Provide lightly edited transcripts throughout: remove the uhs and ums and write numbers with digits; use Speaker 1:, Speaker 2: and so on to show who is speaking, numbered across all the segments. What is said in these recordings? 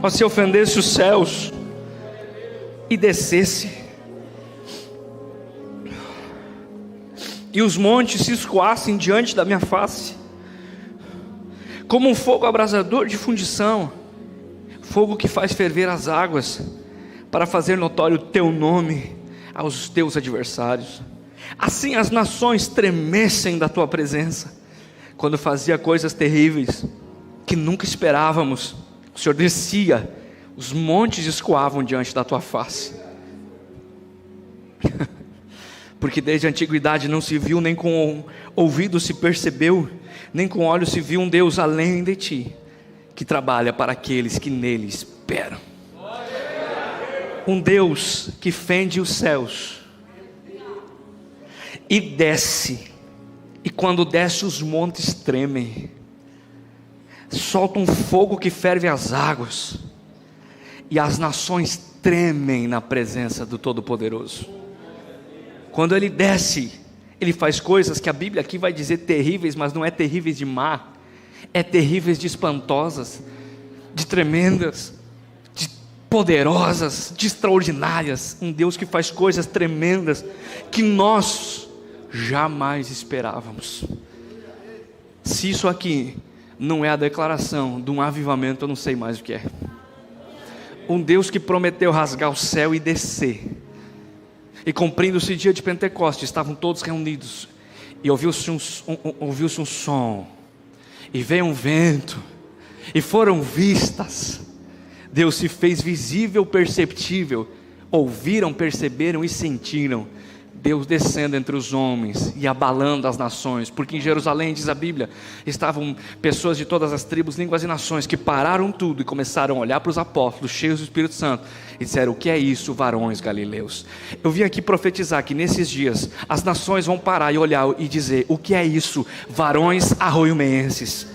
Speaker 1: ó, se ofendesse os céus e descesse, e os montes se escoassem diante da minha face, como um fogo abrasador de fundição, fogo que faz ferver as águas, para fazer notório o teu nome aos teus adversários. Assim as nações tremessem da tua presença, quando fazia coisas terríveis que nunca esperávamos. O Senhor descia, os montes escoavam diante da tua face. Porque desde a antiguidade não se viu, nem com ouvido se percebeu, nem com olhos se viu um Deus além de ti, que trabalha para aqueles que nele esperam. Um Deus que fende os céus e desce, e quando desce os montes tremem, solta um fogo que ferve as águas, e as nações tremem na presença do Todo-Poderoso. Quando Ele desce, Ele faz coisas que a Bíblia aqui vai dizer terríveis, mas não é terríveis de má, é terríveis de espantosas, de tremendas, de poderosas, de extraordinárias. Um Deus que faz coisas tremendas que nós jamais esperávamos. Se isso aqui não é a declaração de um avivamento, eu não sei mais o que é. Um Deus que prometeu rasgar o céu e descer, e cumprindo-se o dia de Pentecostes, estavam todos reunidos, e ouviu-se um som, e veio um vento, e foram vistas. Deus se fez visível, perceptível. Ouviram, perceberam e sentiram Deus descendo entre os homens e abalando as nações, porque em Jerusalém, diz a Bíblia, estavam pessoas de todas as tribos, línguas e nações, que pararam tudo e começaram a olhar para os apóstolos, cheios do Espírito Santo, e disseram: o que é isso, varões galileus? Eu vim aqui profetizar que nesses dias as nações vão parar e olhar e dizer: o que é isso, varões arroiomeenses?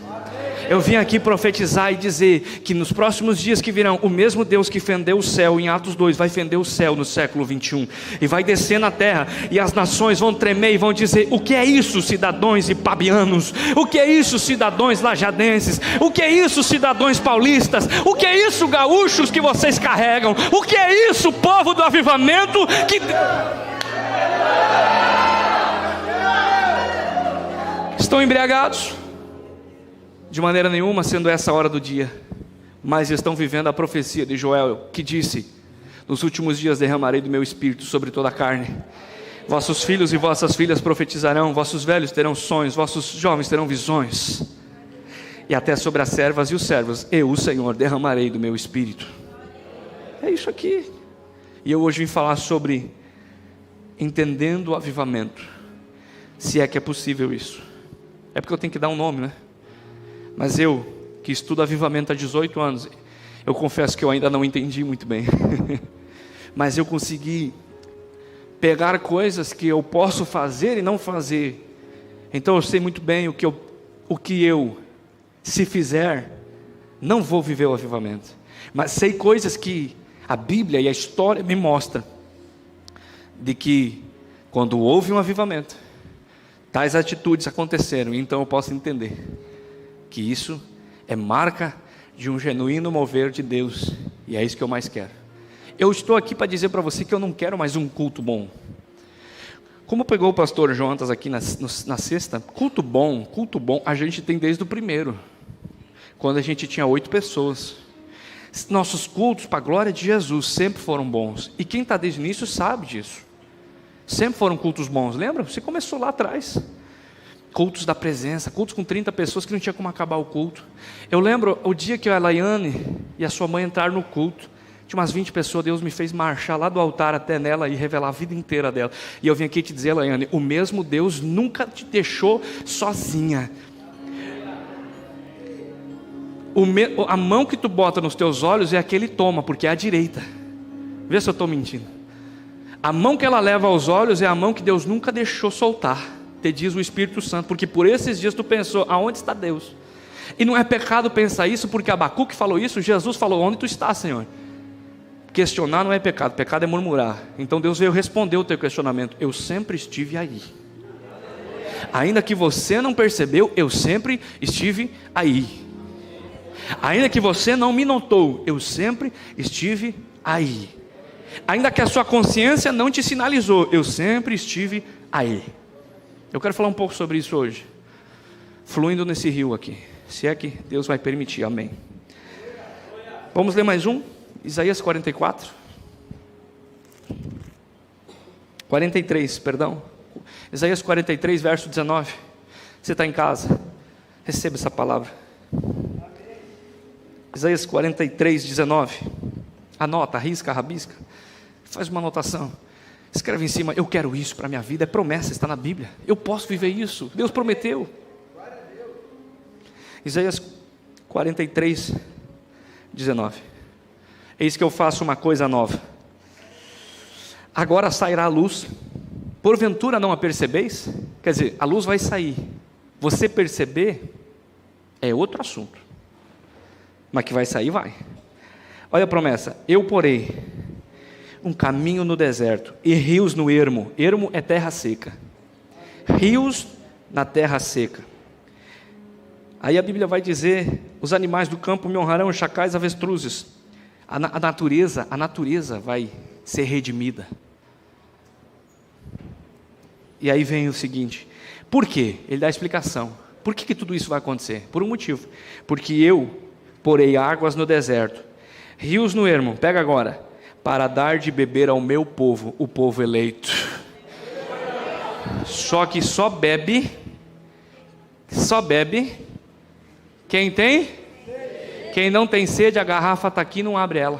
Speaker 1: Eu vim aqui profetizar e dizer que nos próximos dias que virão, o mesmo Deus que fendeu o céu em Atos 2, vai fender o céu no século 21, e vai descer na terra, e as nações vão tremer e vão dizer: o que é isso, cidadãos ipabianos? O que é isso, cidadãos lajadenses? O que é isso, cidadãos paulistas? O que é isso, gaúchos, que vocês carregam? O que é isso, povo do avivamento que... Estão embriagados? De maneira nenhuma, sendo essa a hora do dia, mas estão vivendo a profecia de Joel, que disse: nos últimos dias derramarei do meu espírito sobre toda a carne. Vossos filhos e vossas filhas profetizarão, vossos velhos terão sonhos, vossos jovens terão visões, e até sobre as servas e os servos, eu, o Senhor, derramarei do meu espírito. É isso aqui. E eu hoje vim falar sobre entendendo o avivamento, se é que é possível isso. É porque eu tenho que dar um nome, né? Mas eu, que estudo avivamento há 18 anos, eu confesso que eu ainda não entendi muito bem. Mas eu consegui pegar coisas que eu posso fazer e não fazer. Então eu sei muito bem o que eu, se fizer, não vou viver o avivamento. Mas sei coisas que a Bíblia e a história me mostram, de que quando houve um avivamento, tais atitudes aconteceram. Então eu posso entender que isso é marca de um genuíno mover de Deus, e é isso que eu mais quero. Eu estou aqui para dizer para você que eu não quero mais um culto bom. Como pegou o pastor Jonatas aqui na sexta, culto bom, a gente tem desde o primeiro, quando a gente tinha 8 pessoas. Nossos cultos, para a glória de Jesus, sempre foram bons, e quem está desde o início sabe disso. Sempre foram cultos bons, lembra? Você começou lá atrás. Cultos da presença, cultos com 30 pessoas que não tinha como acabar o culto. Eu lembro o dia que a Laiane e a sua mãe entraram no culto, tinha umas 20 pessoas, Deus me fez marchar lá do altar até nela e revelar a vida inteira dela. E eu vim aqui te dizer, Laiane, o mesmo Deus nunca te deixou sozinha. A mão que tu bota nos teus olhos é a que Ele toma, porque é a direita. Vê se eu estou mentindo. A mão que ela leva aos olhos é a mão que Deus nunca deixou soltar. Te diz o Espírito Santo, porque por esses dias tu pensou: aonde está Deus? E não é pecado pensar isso, porque Abacuque falou isso, Jesus falou: onde tu estás, Senhor? Questionar não é pecado, pecado é murmurar. Então Deus veio responder o teu questionamento: eu sempre estive aí. Ainda que você não percebeu, eu sempre estive aí. Ainda que você não me notou, eu sempre estive aí. Ainda que a sua consciência não te sinalizou, eu sempre estive aí. Eu quero falar um pouco sobre isso hoje, fluindo nesse rio aqui, se é que Deus vai permitir, amém. Vamos ler mais um, Isaías 43, perdão. Isaías 43, verso 19. Você está em casa, receba essa palavra. Isaías 43, 19. Anota, risca, rabisca, faz uma anotação, escreve em cima: eu quero isso para a minha vida, é promessa, está na Bíblia, eu posso viver isso, Deus prometeu. Isaías 43, 19. Eis que eu faço uma coisa nova, agora sairá a luz, porventura não a percebeis? Quer dizer, a luz vai sair, você perceber é outro assunto, mas que vai sair, vai. Olha a promessa: eu porei um caminho no deserto e rios no ermo. Ermo é terra seca, rios na terra seca. Aí a Bíblia vai dizer: os animais do campo me honrarão, os chacais, avestruzes. A natureza vai ser redimida. E aí vem o seguinte: por quê? Ele dá a explicação. Por que tudo isso vai acontecer? Por um motivo: porque eu porei águas no deserto, rios no ermo, pega agora, para dar de beber ao meu povo, o povo eleito. Só que só bebe quem tem? Quem não tem sede, a garrafa está aqui, não abre ela.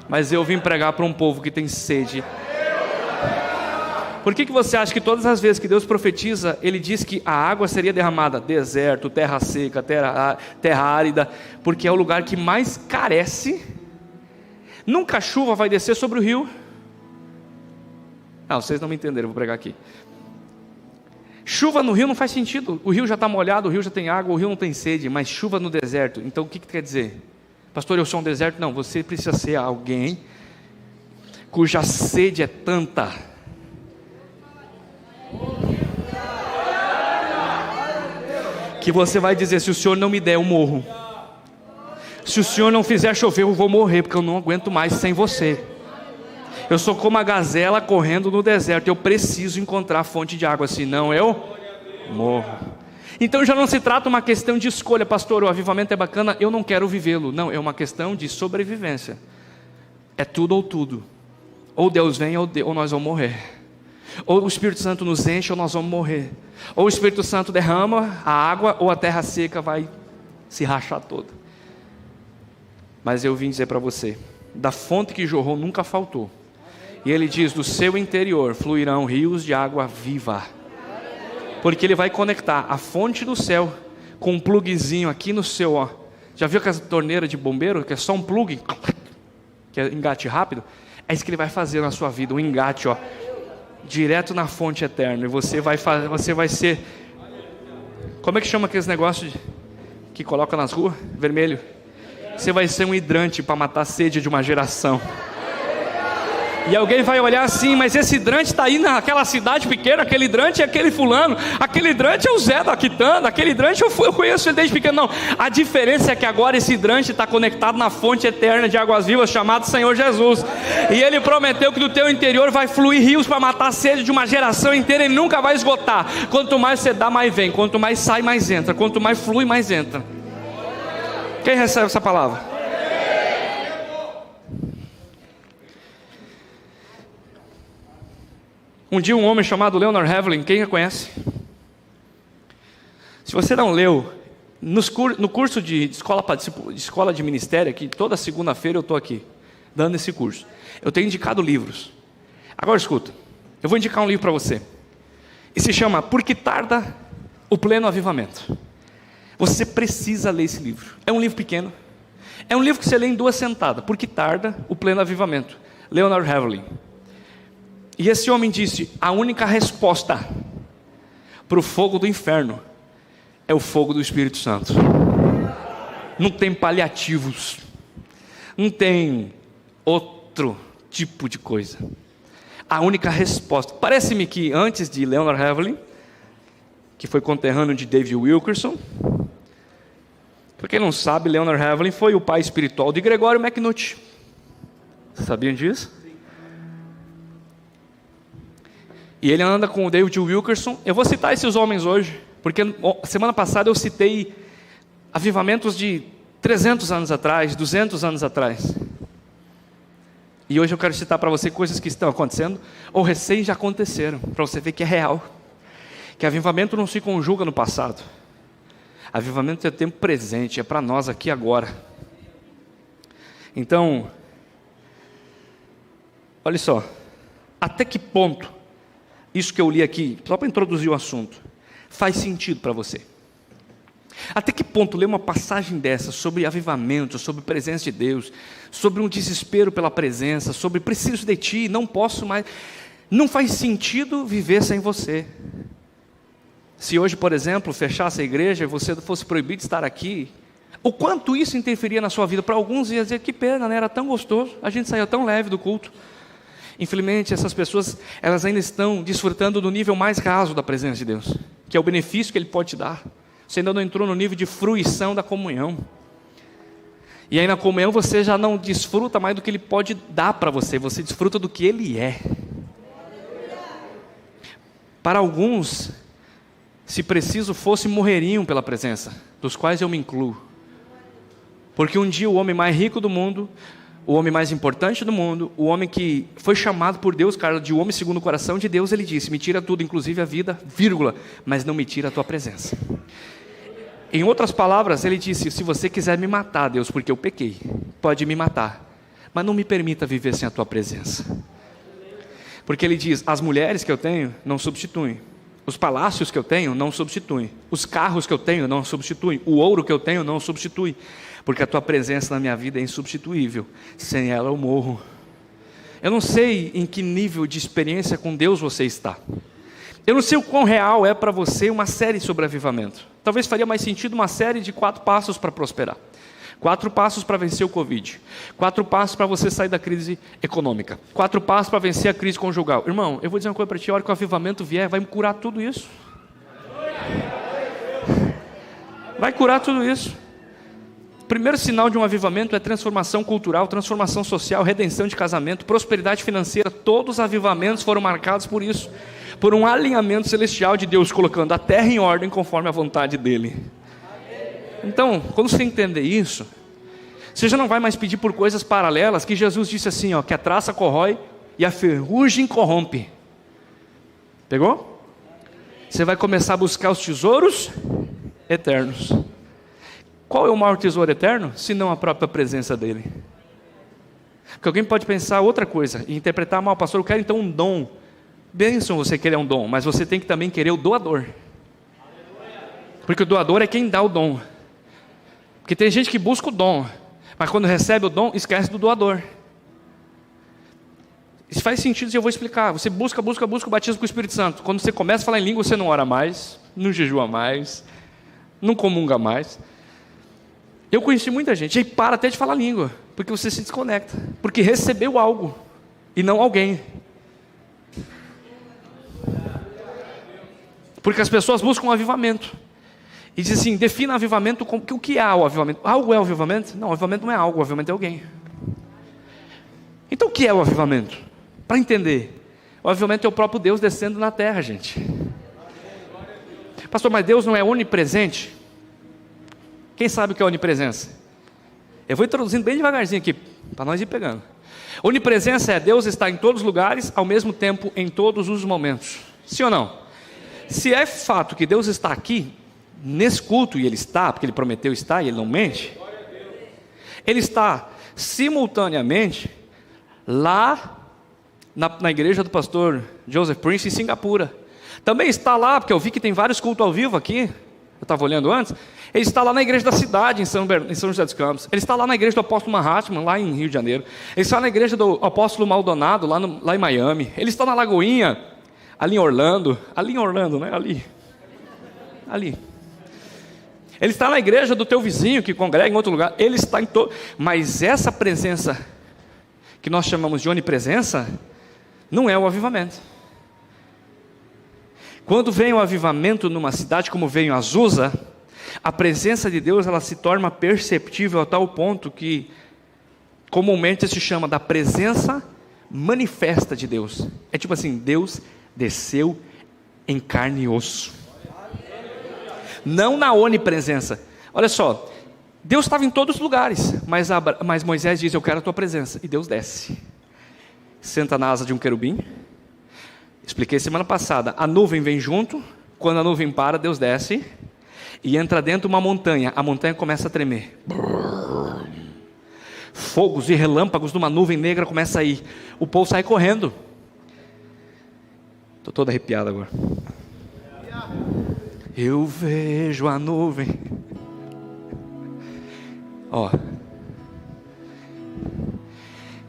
Speaker 1: Mas eu vim pregar para um povo que tem sede. Por que você acha que todas as vezes que Deus profetiza, Ele diz que a água seria derramada? Deserto, terra seca, terra árida, porque é o lugar que mais carece. Nunca a chuva vai descer sobre o rio. Não, vocês não me entenderam, vou pregar aqui. Chuva no rio não faz sentido, o rio já está molhado, o rio já tem água, o rio não tem sede, mas chuva no deserto. Então o que quer dizer? Pastor, eu sou um deserto? Não, você precisa ser alguém cuja sede é tanta que você vai dizer: se o Senhor não me der, eu morro. Se o Senhor não fizer chover, eu vou morrer, porque eu não aguento mais sem você. Eu sou como a gazela correndo no deserto, eu preciso encontrar a fonte de água, senão eu morro. Então já não se trata uma questão de escolha: pastor, o avivamento é bacana, eu não quero vivê-lo. Não, é uma questão de sobrevivência. É tudo ou tudo. Ou Deus vem ou nós vamos morrer. Ou o Espírito Santo nos enche ou nós vamos morrer. Ou o Espírito Santo derrama a água ou a terra seca vai se rachar toda. Mas eu vim dizer para você: da fonte que jorrou nunca faltou. E ele diz: do seu interior fluirão rios de água viva. Porque ele vai conectar a fonte do céu com um pluguezinho aqui no seu, ó. Já viu aquela torneira de bombeiro, que é só um plug, que é engate rápido? É isso que ele vai fazer na sua vida, um engate, ó, direto na fonte eterna. E você vai ser, como é que chama aqueles negócios que coloca nas ruas? Vermelho. Você vai ser um hidrante para matar a sede de uma geração. E alguém vai olhar assim: mas esse hidrante está aí naquela cidade pequena, aquele hidrante é aquele fulano, aquele hidrante é o Zé da Quitanda, aquele hidrante eu conheço ele desde pequeno. Não, a diferença é que agora esse hidrante está conectado na fonte eterna de águas vivas, chamado Senhor Jesus. E Ele prometeu que do teu interior vai fluir rios para matar a sede de uma geração inteira, e nunca vai esgotar. Quanto mais você dá, mais vem. Quanto mais sai, mais entra. Quanto mais flui, mais entra. Quem recebe essa palavra? Um dia um homem chamado Leonard Ravenhill, quem conhece? Se você não leu, no curso de escola de ministério, aqui, toda segunda-feira eu estou aqui, dando esse curso. Eu tenho indicado livros. Agora escuta, eu vou indicar um livro para você. E se chama Por que Tarda o Pleno Avivamento? Você precisa ler esse livro. É um livro pequeno. É um livro que você lê em 2 sentadas. Por que Tarda o Pleno Avivamento? Leonard Ravenhill. E esse homem disse: a única resposta para o fogo do inferno é o fogo do Espírito Santo. Não tem paliativos, não tem outro tipo de coisa. A única resposta. Parece-me que antes de Leonard Ravenhill, que foi conterrâneo de David Wilkerson, Para quem não sabe, Leonard Ravenhill foi o pai espiritual de Gregório McNutt. Sabiam disso? E ele anda com o David Wilkerson. Eu vou citar esses homens hoje, porque semana passada eu citei avivamentos de 300 anos atrás, 200 anos atrás. E hoje eu quero citar para você coisas que estão acontecendo, ou recém já aconteceram, para você ver que é real. Que avivamento não se conjuga no passado. Avivamento é tempo presente, é para nós aqui agora. Então, olha só, até que ponto isso que eu li aqui, só para introduzir o assunto, faz sentido para você? Até que ponto ler uma passagem dessa sobre avivamento, sobre presença de Deus, sobre um desespero pela presença, sobre preciso de ti, não posso mais, não faz sentido viver sem você? Se hoje, por exemplo, fechasse a igreja e você fosse proibido de estar aqui, o quanto isso interferia na sua vida? Para alguns ia dizer, que pena, né? Era tão gostoso, a gente saía tão leve do culto. Infelizmente, essas pessoas, elas ainda estão desfrutando do nível mais raso da presença de Deus, que é o benefício que Ele pode te dar. Você ainda não entrou no nível de fruição da comunhão. E aí na comunhão você já não desfruta mais do que Ele pode dar para você, você desfruta do que Ele é. Para alguns, se preciso fosse, morreriam pela presença, dos quais eu me incluo. Porque um dia o homem mais rico do mundo, o homem mais importante do mundo, o homem que foi chamado por Deus, cara, de homem segundo o coração de Deus, ele disse, me tira tudo, inclusive a vida, vírgula, mas não me tira a tua presença. Em outras palavras, ele disse, se você quiser me matar, Deus, porque eu pequei, pode me matar, mas não me permita viver sem a tua presença. Porque ele diz, as mulheres que eu tenho não substituem, os palácios que eu tenho não substituem, os carros que eu tenho não substituem, o ouro que eu tenho não substitui, porque a tua presença na minha vida é insubstituível, sem ela eu morro. Eu não sei em que nível de experiência com Deus você está. Eu não sei o quão real é para você uma série sobre avivamento. Talvez faria mais sentido uma série de 4 passos para prosperar. 4 passos para vencer o Covid. 4 passos para você sair da crise econômica. 4 passos para vencer a crise conjugal. Irmão, eu vou dizer uma coisa para ti, a hora que o avivamento vier, vai me curar tudo isso. Vai curar tudo isso. O primeiro sinal de um avivamento é transformação cultural, transformação social, redenção de casamento, prosperidade financeira. Todos os avivamentos foram marcados por isso. Por um alinhamento celestial de Deus, colocando a terra em ordem conforme a vontade dEle. Então, quando você entender isso, você já não vai mais pedir por coisas paralelas, que Jesus disse assim, ó, que a traça corrói e a ferrugem corrompe. Pegou? Você vai começar a buscar os tesouros eternos. Qual é o maior tesouro eterno? Se não a própria presença dEle. Porque alguém pode pensar outra coisa e interpretar mal, pastor, eu quero então um dom. Bênção você querer um dom, mas você tem que também querer o doador. Porque o doador é quem dá o dom. Porque tem gente que busca o dom, mas quando recebe o dom, esquece do doador. Isso faz sentido se eu vou explicar. Você busca o batismo com o Espírito Santo. Quando você começa a falar em língua, você não ora mais, não jejua mais, não comunga mais. Eu conheci muita gente, e para até de falar língua, porque você se desconecta, porque recebeu algo, e não alguém. Porque as pessoas buscam um avivamento. E diz assim, defina avivamento como o que é o avivamento. Algo é o avivamento? Não, o avivamento não é algo, o avivamento é alguém. Então o que é o avivamento? Para entender, o avivamento é o próprio Deus descendo na terra, gente. Pastor, mas Deus não é onipresente? Quem sabe o que é onipresença? Eu vou introduzindo bem devagarzinho aqui, para nós ir pegando. Onipresença é Deus estar em todos os lugares, ao mesmo tempo, em todos os momentos. Sim ou não? Se é fato que Deus está aqui, nesse culto, e Ele está, porque Ele prometeu estar, e Ele não mente, Ele está simultaneamente lá na igreja do pastor Joseph Prince em Singapura. Também está lá, porque eu vi que tem vários cultos ao vivo aqui, eu estava olhando antes. Ele está lá na igreja da cidade, em São José dos Campos. Ele está lá na igreja do apóstolo Mahatma, lá em Rio de Janeiro. Ele está na igreja do apóstolo Maldonado, lá em Miami. Ele está na Lagoinha, ali em Orlando, né? Ali. Ele está na igreja do teu vizinho, que congrega em outro lugar. Ele está em todo. Mas essa presença, que nós chamamos de onipresença, não é o avivamento. Quando vem o avivamento numa cidade como veio em Azusa, A presença de Deus, ela se torna perceptível a tal ponto que comumente se chama da presença manifesta de Deus. É tipo assim, Deus desceu em carne e osso. Não na onipresença. Olha só, Deus estava em todos os lugares, mas Moisés diz, eu quero a tua presença. E Deus desce. Senta na asa de um querubim. Expliquei semana passada, a nuvem vem junto. Quando a nuvem para, Deus desce e entra dentro de uma montanha. A montanha começa a tremer. Fogos e relâmpagos de uma nuvem negra começa a ir. O povo sai correndo. Estou todo arrepiado agora. Eu vejo a nuvem. Ó.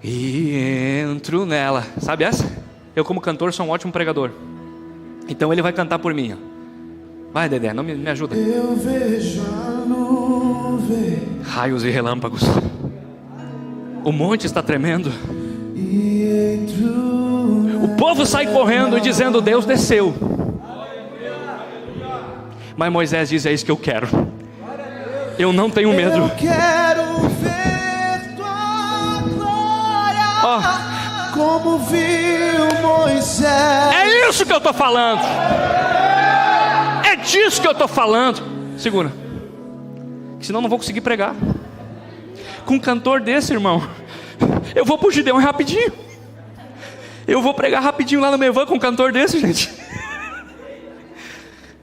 Speaker 1: E entro nela. Sabe essa? Eu como cantor sou um ótimo pregador. Então ele vai cantar por mim. Vai, Dedé, não me ajuda.
Speaker 2: Eu vejo a nuvem.
Speaker 1: Raios e relâmpagos. O monte está tremendo. O povo sai correndo dizendo, Deus desceu. Mas Moisés diz, é isso que eu quero. Eu não tenho medo.
Speaker 2: Eu quero ver tua glória. Como viu Moisés.
Speaker 1: É isso que eu estou falando. É disso que eu estou falando. Segura. Senão eu não vou conseguir pregar. Com um cantor desse, irmão, eu vou pro Gideão rapidinho. Eu vou pregar rapidinho lá no Mevan com um cantor desse, gente.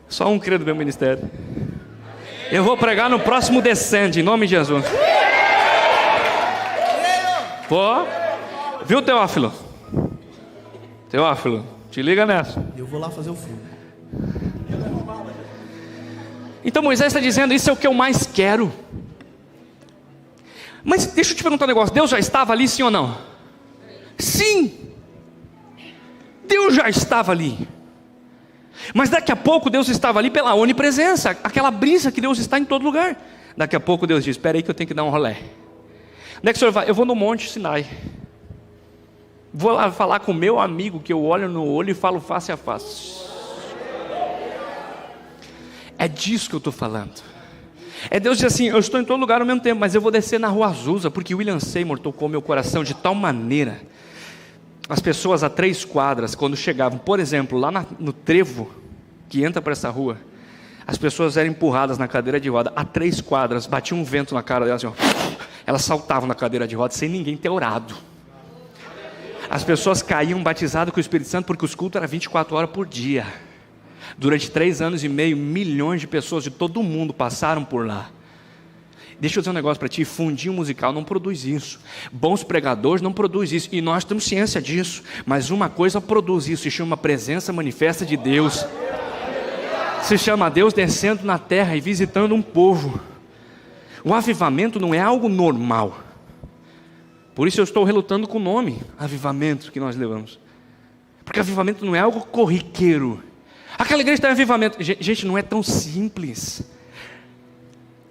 Speaker 1: Só um crê do meu ministério. Eu vou pregar no próximo Descende, em nome de Jesus. Pô, viu, Teófilo? Teófilo, te liga nessa.
Speaker 2: Eu vou lá fazer o fundo.
Speaker 1: Então Moisés está dizendo, isso é o que eu mais quero. Mas deixa eu te perguntar um negócio, Deus já estava ali, sim ou não? Sim, Deus já estava ali. Mas daqui a pouco Deus estava ali pela onipresença, aquela brisa que Deus está em todo lugar. Daqui a pouco Deus diz, espera aí que eu tenho que dar um rolé. Onde é que o senhor vai? Eu vou no Monte Sinai. Vou lá falar com o meu amigo, que eu olho no olho e falo face a face. É disso que eu estou falando. É Deus diz assim, eu estou em todo lugar ao mesmo tempo, mas eu vou descer na Rua Azusa, porque William Seymour tocou meu coração de tal maneira. As pessoas a 3 quadras, quando chegavam, por exemplo, lá no trevo, que entra para essa rua, as pessoas eram empurradas na cadeira de roda, a 3 quadras, batia um vento na cara delas, assim, ó, elas saltavam na cadeira de roda, sem ninguém ter orado. As pessoas caíam batizadas com o Espírito Santo, porque os cultos eram 24 horas por dia. Durante 3 anos e meio, milhões de pessoas de todo o mundo passaram por lá. Deixa eu dizer um negócio para ti, fundinho musical não produz isso. Bons pregadores não produzem isso. E nós temos ciência disso. Mas uma coisa produz isso, se chama presença manifesta de Deus. Se chama Deus descendo na terra e visitando um povo. O avivamento não é algo normal. Por isso eu estou relutando com o nome, avivamento, que nós levamos. Porque avivamento não é algo corriqueiro. Aquela igreja tem avivamento. Gente, não é tão simples.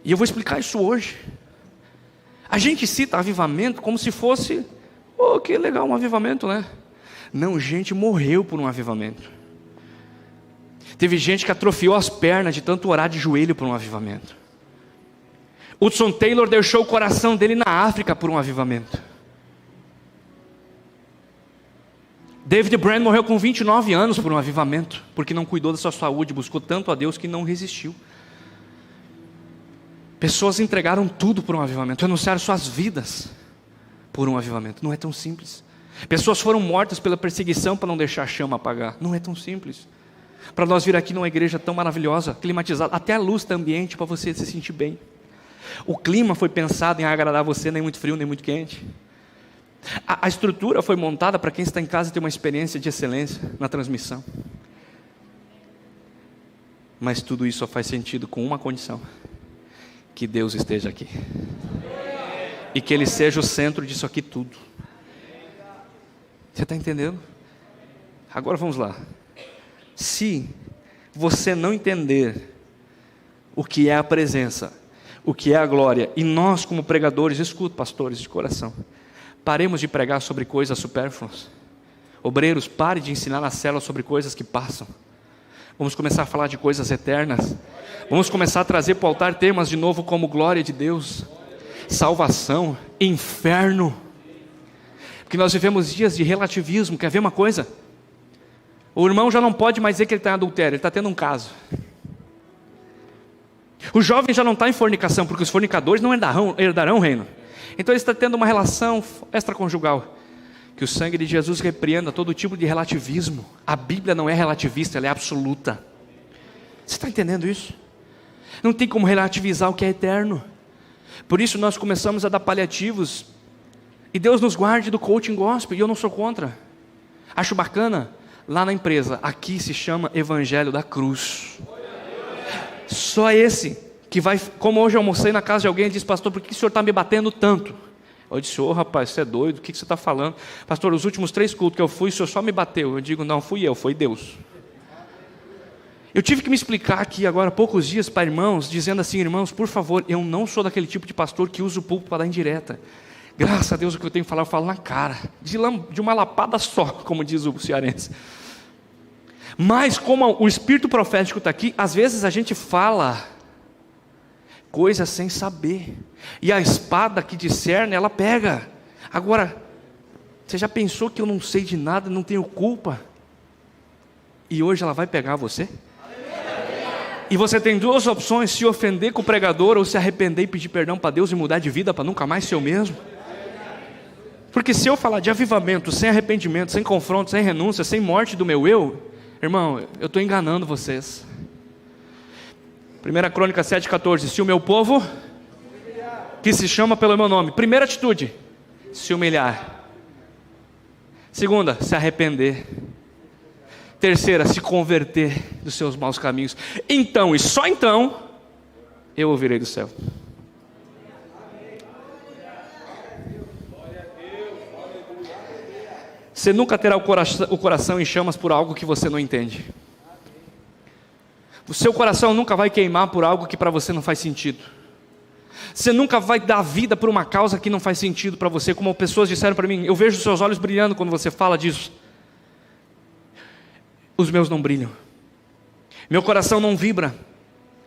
Speaker 1: E eu vou explicar isso hoje. A gente cita avivamento como se fosse, oh, que legal, um avivamento, né? Não, gente morreu por um avivamento. Teve gente que atrofiou as pernas de tanto orar de joelho por um avivamento. Hudson Taylor deixou o coração dele na África por um avivamento. David Brand morreu com 29 anos por um avivamento, porque não cuidou da sua saúde, buscou tanto a Deus que não resistiu. Pessoas entregaram tudo por um avivamento, renunciaram suas vidas por um avivamento. Não é tão simples. Pessoas foram mortas pela perseguição para não deixar a chama apagar. Não é tão simples. Para nós vir aqui numa igreja tão maravilhosa, climatizada, até a luz está ambiente para você se sentir bem. O clima foi pensado em agradar você, nem muito frio, nem muito quente. A estrutura foi montada para quem está em casa ter uma experiência de excelência na transmissão. Mas tudo isso só faz sentido com uma condição: que Deus esteja aqui. E que Ele seja o centro disso aqui tudo. Você está entendendo? Agora vamos lá. Se você não entender o que é a presença, o que é a glória, e nós como pregadores, escuta, pastores de coração, paremos de pregar sobre coisas supérfluas. Obreiros, pare de ensinar na célula sobre coisas que passam. Vamos começar a falar de coisas eternas. Vamos começar a trazer para o altar temas de novo como glória de Deus, salvação, inferno. Porque nós vivemos dias de relativismo. Quer ver uma coisa? O irmão já não pode mais dizer que ele está em adultério, ele está tendo um caso. O jovem já não está em fornicação, porque os fornicadores não herdarão o reino. Então ele está tendo uma relação extraconjugal. Que o sangue de Jesus repreenda todo tipo de relativismo. A Bíblia não é relativista, ela é absoluta. Você está entendendo isso? Não tem como relativizar o que é eterno. Por isso nós começamos a dar paliativos. E Deus nos guarde do coaching gospel, e eu não sou contra. Acho bacana. Lá na empresa, aqui se chama Evangelho da Cruz. Só esse que vai, como hoje eu almocei na casa de alguém, ele disse: pastor, por que o senhor está me batendo tanto? Eu disse: ô rapaz, você é doido, o que você está falando? Pastor, os últimos 3 cultos que eu fui, o senhor só me bateu. Eu digo: não fui eu, foi Deus. Eu tive que me explicar aqui agora há poucos dias para irmãos, dizendo assim: irmãos, por favor, eu não sou daquele tipo de pastor que usa o púlpito para dar indireta. Graças a Deus o que eu tenho que falar, eu falo na cara, de uma lapada só, como diz o cearense. Mas como o espírito profético está aqui, às vezes a gente fala coisas sem saber, e a espada que discerne, ela pega. Agora, você já pensou que eu não sei de nada, não tenho culpa, e hoje ela vai pegar você? E você tem 2 opções: se ofender com o pregador, ou se arrepender e pedir perdão para Deus e mudar de vida para nunca mais ser o mesmo. Porque se eu falar de avivamento sem arrependimento, sem confronto, sem renúncia, sem morte do meu eu, irmão, eu estou enganando vocês. 1 Crônica 7,14: se o meu povo, que se chama pelo meu nome, primeira atitude, se humilhar. Segunda, se arrepender. Terceira, se converter dos seus maus caminhos. Então, e só então, eu ouvirei do céu. Você nunca terá o coração em chamas por algo que você não entende. O seu coração nunca vai queimar por algo que para você não faz sentido. Você nunca vai dar vida por uma causa que não faz sentido para você. Como pessoas disseram para mim: eu vejo os seus olhos brilhando quando você fala disso. Os meus não brilham. Meu coração não vibra,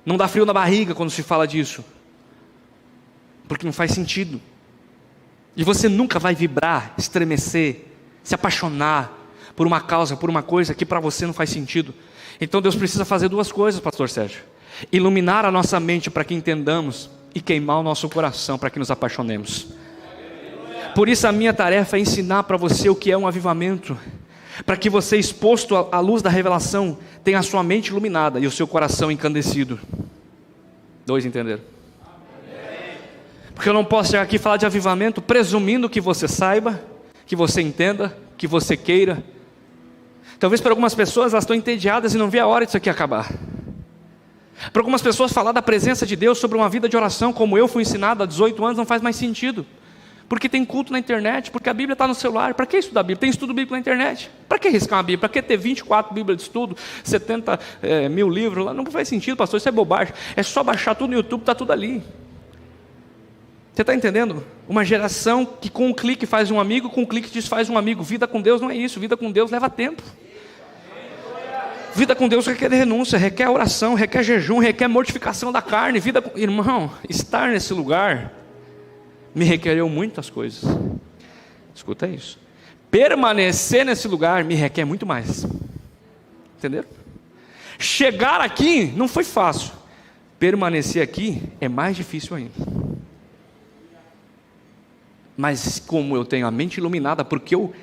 Speaker 1: não dá frio na barriga quando se fala disso, porque não faz sentido. E você nunca vai vibrar, estremecer, se apaixonar por uma causa, por uma coisa que para você não faz sentido. Então Deus precisa fazer 2 coisas, pastor Sérgio: iluminar a nossa mente para que entendamos, e queimar o nosso coração para que nos apaixonemos. Por isso a minha tarefa é ensinar para você o que é um avivamento, para que você, exposto à luz da revelação, tenha a sua mente iluminada e o seu coração encandecido. 2 entenderam? Porque eu não posso chegar aqui e falar de avivamento presumindo que você saiba, que você entenda, que você queira. Talvez para algumas pessoas elas estão entediadas e não vê a hora disso aqui acabar. Para algumas pessoas falar da presença de Deus sobre uma vida de oração, como eu fui ensinado há 18 anos, não faz mais sentido. Porque tem culto na internet, porque a Bíblia está no celular. Para que estudar a Bíblia? Tem estudo bíblico na internet. Para que riscar uma Bíblia? Para que ter 24 Bíblias de estudo, 70 mil livros lá? Não faz sentido, pastor, isso é bobagem. É só baixar tudo no YouTube, está tudo ali. Você está entendendo? Uma geração que com um clique faz um amigo, com um clique desfaz um amigo. Vida com Deus não é isso. Vida com Deus leva tempo. Vida com Deus requer renúncia, requer oração, requer jejum, requer mortificação da carne. Irmão, estar nesse lugar me requereu muitas coisas. Escuta isso. Permanecer nesse lugar me requer muito mais. Entenderam? Chegar aqui não foi fácil. Permanecer aqui é mais difícil ainda. Mas como eu tenho a mente iluminada, porque eu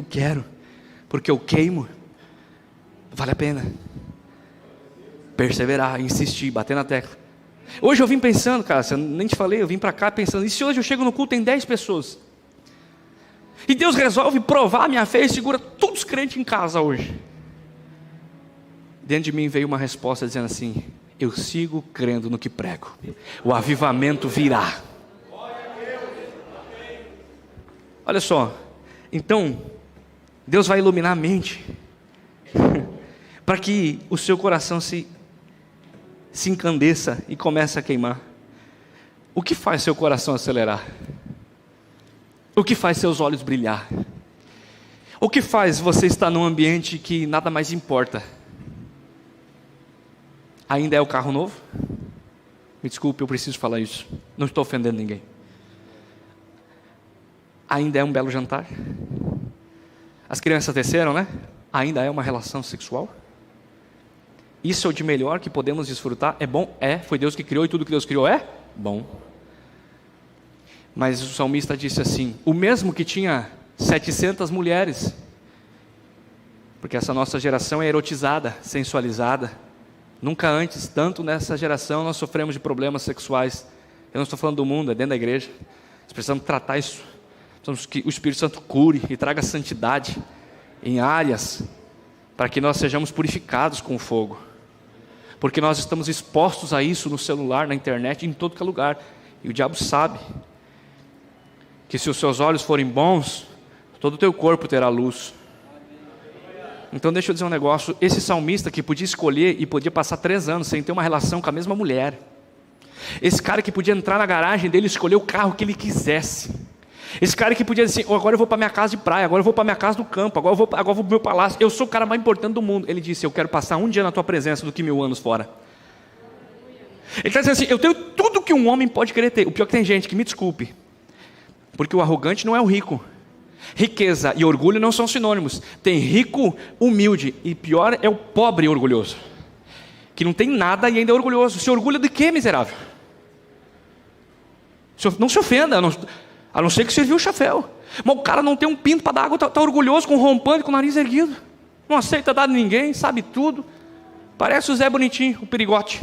Speaker 1: quero, porque eu queimo, vale a pena perseverar, insistir, bater na tecla. Hoje eu vim pensando, cara, eu nem te falei, eu vim para cá pensando: e se hoje eu chego no culto, tem 10 pessoas? E Deus resolve provar a minha fé e segura todos os crentes em casa hoje. Dentro de mim veio uma resposta dizendo assim: eu sigo crendo no que prego. O avivamento virá. Olha só, então, Deus vai iluminar a mente, para que o seu coração se encandeça e comece a queimar. O que faz seu coração acelerar? O que faz seus olhos brilhar? O que faz você estar num ambiente que nada mais importa? Ainda é o carro novo? Me desculpe, eu preciso falar isso. Não estou ofendendo ninguém. Ainda é um belo jantar? As crianças desceram, né? Ainda é uma relação sexual? Isso é o de melhor que podemos desfrutar? É bom? É. Foi Deus que criou e tudo que Deus criou é bom. Mas o salmista disse assim, o mesmo que tinha 700 mulheres, porque essa nossa geração é erotizada, sensualizada. Nunca antes, tanto nessa geração, nós sofremos de problemas sexuais. Eu não estou falando do mundo, é dentro da igreja. Nós precisamos tratar isso. Precisamos que o Espírito Santo cure e traga santidade em áreas, para que nós sejamos purificados com o fogo. Porque nós estamos expostos a isso no celular, na internet, em todo que é lugar. E o diabo sabe que se os seus olhos forem bons, todo o teu corpo terá luz. Então deixa eu dizer um negócio, esse salmista que podia escolher e podia passar 3 anos sem ter uma relação com a mesma mulher, esse cara que podia entrar na garagem dele e escolher o carro que ele quisesse, esse cara que podia dizer assim, agora eu vou para minha casa de praia, agora eu vou para minha casa do campo, agora eu vou para o meu palácio, eu sou o cara mais importante do mundo. Ele disse, eu quero passar um dia na tua presença do que 1000 anos fora. Ele está dizendo assim, eu tenho tudo que um homem pode querer ter. O pior é que tem gente que, me desculpe, porque o arrogante não é o rico. Riqueza e orgulho não são sinônimos. Tem rico humilde e pior é o pobre orgulhoso, que não tem nada e ainda é orgulhoso. Se orgulha de quê, miserável? Não se ofenda, a não ser que serviu o chaféu. Mas o cara não tem um pinto para dar água, está orgulhoso, com rompante, com o nariz erguido, não aceita dar de ninguém, sabe tudo, parece o Zé Bonitinho, o perigote.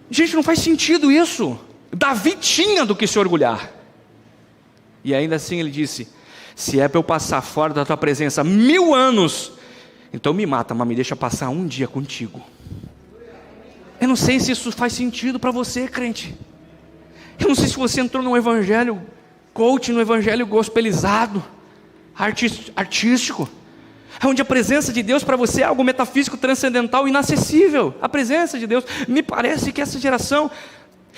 Speaker 1: Gente, não faz sentido isso. Davi tinha do que se orgulhar. E ainda assim ele disse, se é para eu passar fora da tua presença 1000 anos, então me mata, mas me deixa passar um dia contigo. Eu não sei se isso faz sentido para você, crente. Eu não sei se você entrou num evangelho coach, num evangelho gospelizado, artístico, onde a presença de Deus para você é algo metafísico, transcendental, inacessível. A presença de Deus, me parece que essa geração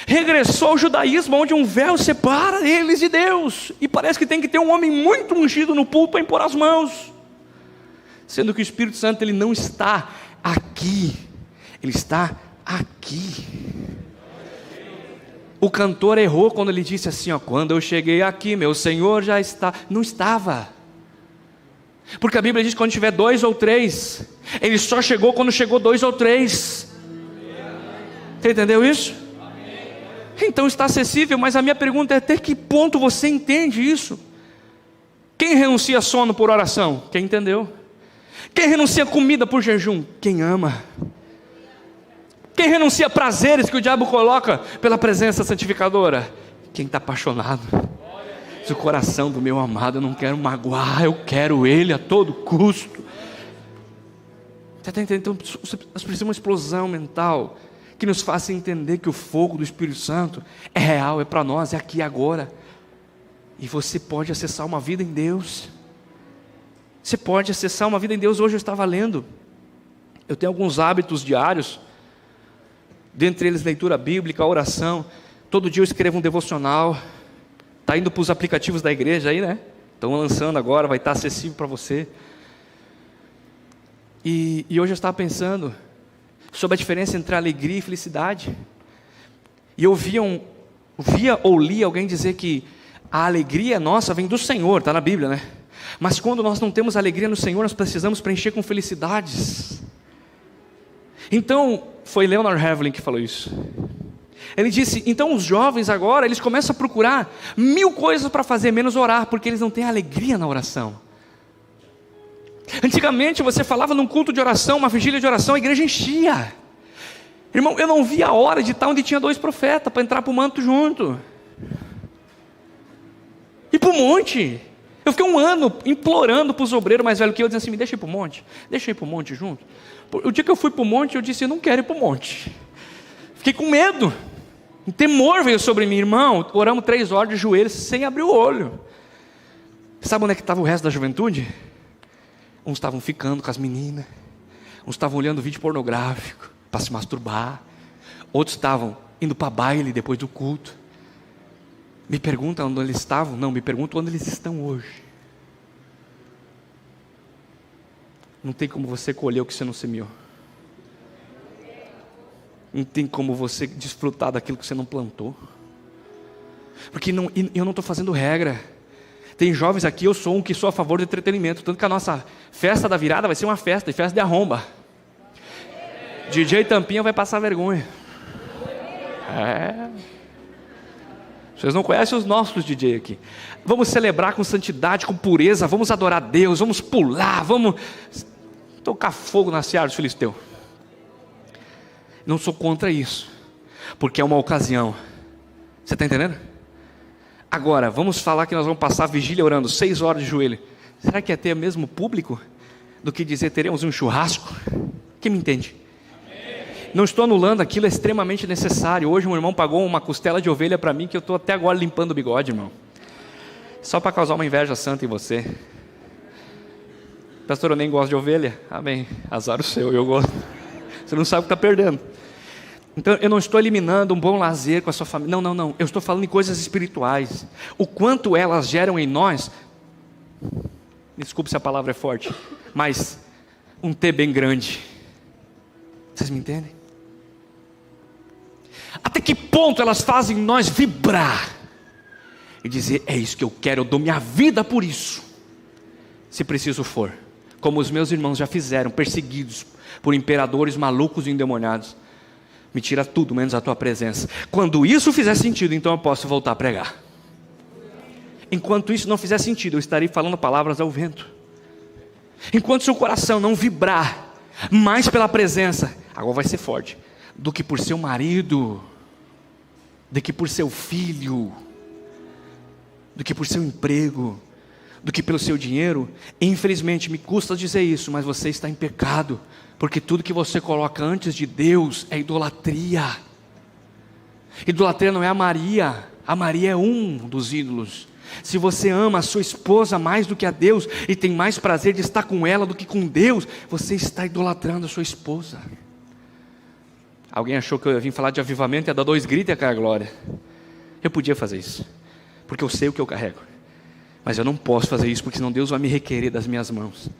Speaker 1: regressou ao judaísmo, onde um véu separa eles de Deus, e parece que tem que ter um homem muito ungido no púlpito para impor as mãos, sendo que o Espírito Santo ele não está aqui, ele está aqui. O cantor errou quando ele disse assim, ó, quando eu cheguei aqui, meu Senhor já está. Não estava, porque a Bíblia diz que quando tiver 2 ou 3, ele só chegou quando chegou 2 ou 3. Você entendeu isso? Então está acessível, mas a minha pergunta é, até que ponto você entende isso? Quem renuncia sono por oração? Quem entendeu? Quem renuncia comida por jejum? Quem ama. Quem renuncia prazeres que o diabo coloca pela presença santificadora? Quem está apaixonado. Diz, o coração do meu amado, eu não quero magoar, eu quero ele a todo custo. Você está entendendo? Então nós precisamos de uma explosão mental que nos faça entender que o fogo do Espírito Santo é real, é para nós, é aqui e agora. E você pode acessar uma vida em Deus. Você pode acessar uma vida em Deus. Hoje eu estava lendo, eu tenho alguns hábitos diários, dentre eles leitura bíblica, oração. Todo dia eu escrevo um devocional. Está indo para os aplicativos da igreja aí, né? Estão lançando agora, vai estar acessível para você. E hoje eu estava pensando sobre a diferença entre alegria e felicidade. E eu via ou li alguém dizer que a alegria nossa vem do Senhor, está na Bíblia, né? Mas quando nós não temos alegria no Senhor, nós precisamos preencher com felicidades. Então, foi Leonard Ravenhill que falou isso. Ele disse, então os jovens agora, eles começam a procurar 1000 coisas para fazer, menos orar, porque eles não têm alegria na oração. Antigamente você falava num culto de oração, uma vigília de oração, a igreja enchia. Irmão, eu não via a hora de estar onde tinha 2 profetas, para entrar para o manto junto. E para o monte. Eu fiquei 1 ano implorando para os obreiros mais velhos que eu, dizendo assim, me deixa ir para o monte. Deixa eu ir para o monte junto. O dia que eu fui para o monte, eu disse, eu não quero ir para o monte. Fiquei com medo. Um temor veio sobre mim, irmão. Oramos 3 horas de joelhos, sem abrir o olho. Sabe onde é que estava o resto da juventude? Uns estavam ficando com as meninas, uns estavam olhando vídeo pornográfico para se masturbar, outros estavam indo para baile depois do culto. Me perguntam onde eles estavam? Não, me perguntam onde eles estão hoje. Não tem como você colher o que você não semeou. Não tem como você desfrutar daquilo que você não plantou. Porque eu não estou fazendo regra. Tem jovens aqui, eu sou um que sou a favor do entretenimento. Tanto que a nossa festa da virada vai ser uma festa de arromba. DJ Tampinha vai passar vergonha. Vocês não conhecem os nossos DJ aqui. Vamos celebrar com santidade, com pureza. Vamos adorar a Deus, vamos pular, vamos tocar fogo na seara dos filisteus. Não sou contra isso, porque é uma ocasião. Você está entendendo? Agora, vamos falar que nós vamos passar a vigília orando 6 horas de joelho. Será que é ter o mesmo público do que dizer teremos um churrasco? Quem me entende? Não estou anulando, aquilo é extremamente necessário. Hoje um irmão pagou uma costela de ovelha para mim, que eu estou até agora limpando o bigode, irmão. Só para causar uma inveja santa em você. Pastor, eu nem gosto de ovelha. Amém, azar o seu, eu gosto. Você não sabe o que está perdendo. Então eu não estou eliminando um bom lazer com a sua família. Não. Eu estou falando em coisas espirituais. O quanto elas geram em nós. Desculpe se a palavra é forte. Mas um T bem grande. Vocês me entendem? Até que ponto elas fazem nós vibrar. E dizer, é isso que eu quero. Eu dou minha vida por isso. Se preciso for. Como os meus irmãos já fizeram. Perseguidos por imperadores malucos e endemoniados. Me tira tudo, menos a tua presença. Quando isso fizer sentido, então eu posso voltar a pregar. Enquanto isso não fizer sentido, eu estarei falando palavras ao vento. Enquanto seu coração não vibrar mais pela presença, agora vai ser forte, do que por seu marido, do que por seu filho, do que por seu emprego, do que pelo seu dinheiro. Infelizmente me custa dizer isso, mas você está em pecado. Porque tudo que você coloca antes de Deus é idolatria. Idolatria não é a Maria é um dos ídolos. Se você ama a sua esposa mais do que a Deus, e tem mais prazer de estar com ela do que com Deus, você está idolatrando a sua esposa. Alguém achou que eu ia vir falar de avivamento e ia dar 2 gritos e ia cair a glória. Eu podia fazer isso, porque eu sei o que eu carrego. Mas eu não posso fazer isso, porque senão Deus vai me requerer das minhas mãos.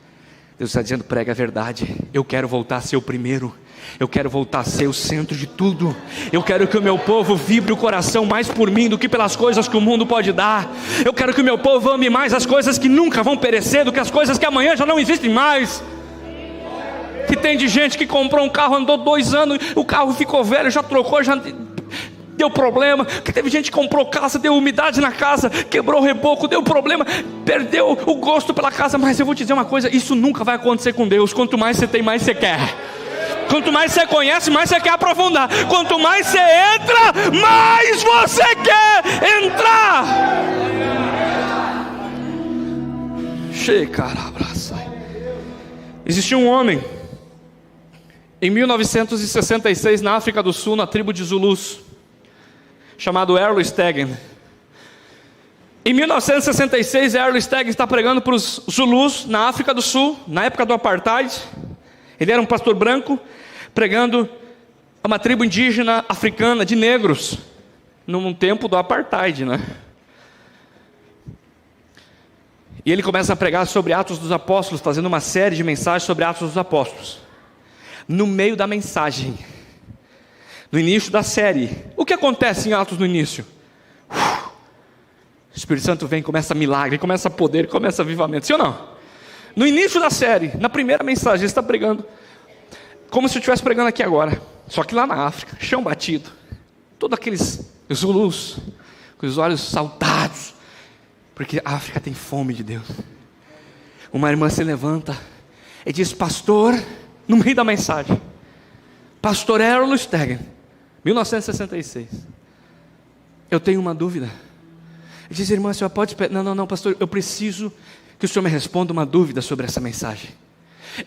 Speaker 1: Deus está dizendo, prega a verdade. Eu quero voltar a ser o primeiro. Eu quero voltar a ser o centro de tudo. Eu quero que o meu povo vibre o coração mais por mim do que pelas coisas que o mundo pode dar. Eu quero que o meu povo ame mais as coisas que nunca vão perecer do que as coisas que amanhã já não existem mais. Que tem de gente que comprou um carro, andou 2 anos, o carro ficou velho, já trocou, já deu problema. Que teve gente que comprou casa, deu umidade na casa, quebrou o reboco, deu problema, perdeu o gosto pela casa. Mas eu vou te dizer uma coisa, isso nunca vai acontecer com Deus. Quanto mais você tem, mais você quer. Quanto mais você conhece, mais você quer aprofundar. Quanto mais você entra, mais você quer entrar. Existia um homem em 1966 na África do Sul, na tribo de Zulus, chamado Errol Stegen. Em 1966, Errol Stegen está pregando para os Zulus na África do Sul, na época do apartheid. Ele era um pastor branco, pregando a uma tribo indígena africana de negros, num tempo do apartheid, né? E ele começa a pregar sobre Atos dos Apóstolos, fazendo uma série de mensagens sobre Atos dos Apóstolos. No meio da mensagem, no início da série, o que acontece em Atos no início? O Espírito Santo vem, começa milagre, começa poder, começa avivamento, sim ou não? No início da série, na primeira mensagem, ele está pregando, como se eu estivesse pregando aqui agora, só que lá na África, chão batido, todos aqueles Zulus, com os olhos saltados, porque a África tem fome de Deus. Uma irmã se levanta e diz, pastor, no meio da mensagem, pastor Errol Stegen, 1966, eu tenho uma dúvida. Ele diz, irmã, a senhora pode esperar? Não, pastor, eu preciso que o senhor me responda uma dúvida sobre essa mensagem.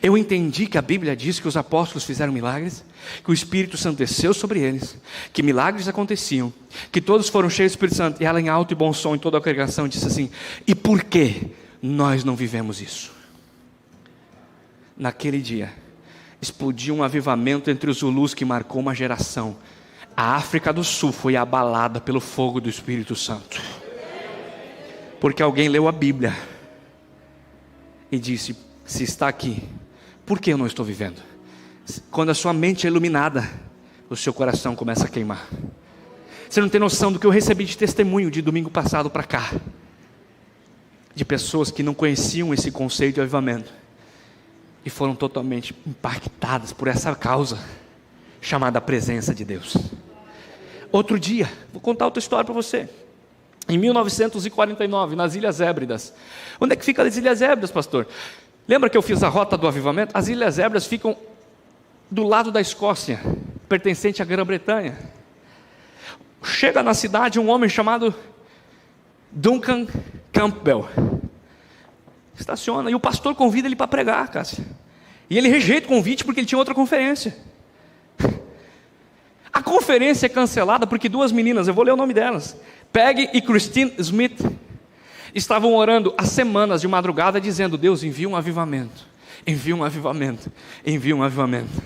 Speaker 1: Eu entendi que a Bíblia diz que os apóstolos fizeram milagres, que o Espírito Santo desceu sobre eles, que milagres aconteciam, que todos foram cheios do Espírito Santo. E ela, em alto e bom som, em toda a congregação, disse assim, e por que nós não vivemos isso? Naquele dia, explodiu um avivamento entre os Zulus que marcou uma geração. A África do Sul foi abalada pelo fogo do Espírito Santo, porque alguém leu a Bíblia e disse, se está aqui, Por que eu não estou vivendo? Quando a sua mente é iluminada, o seu coração começa a queimar. Você não tem noção do que eu recebi de testemunho de domingo passado para cá, de pessoas que não conheciam esse conceito de avivamento e foram totalmente impactadas por essa causa chamada presença de Deus. Outro dia, vou contar outra história para você. Em 1949, nas Ilhas Hébridas. Onde é que fica as Ilhas Hébridas, pastor? Lembra que eu fiz a rota do avivamento? As Ilhas Hébridas ficam do lado da Escócia, pertencente à Grã-Bretanha. Chega na cidade um homem chamado Duncan Campbell. Estaciona, e o pastor convida ele para pregar, Cássia. E ele rejeita o convite porque ele tinha outra conferência. A conferência é cancelada porque duas meninas, eu vou ler o nome delas, Peggy e Christine Smith, estavam orando há semanas de madrugada dizendo: Deus, envia um avivamento, envia um avivamento, envia um avivamento.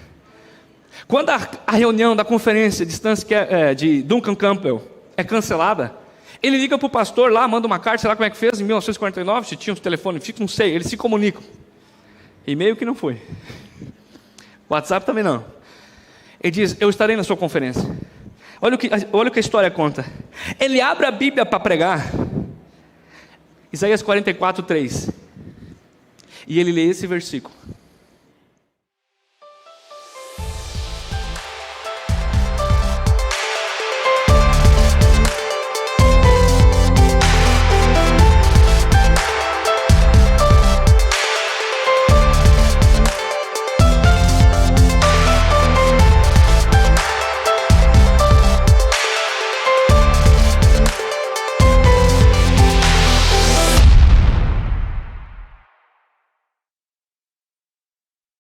Speaker 1: Quando a reunião da conferência de Duncan Campbell é cancelada, ele liga para o pastor lá, manda uma carta, sei lá como é que fez, em 1949, se tinha um telefone fixo, não sei, eles se comunicam. E-mail que não foi. WhatsApp também não. Ele diz: eu estarei na sua conferência. Olha o que a história conta. Ele abre a Bíblia para pregar, Isaías 44:3, e ele lê esse versículo.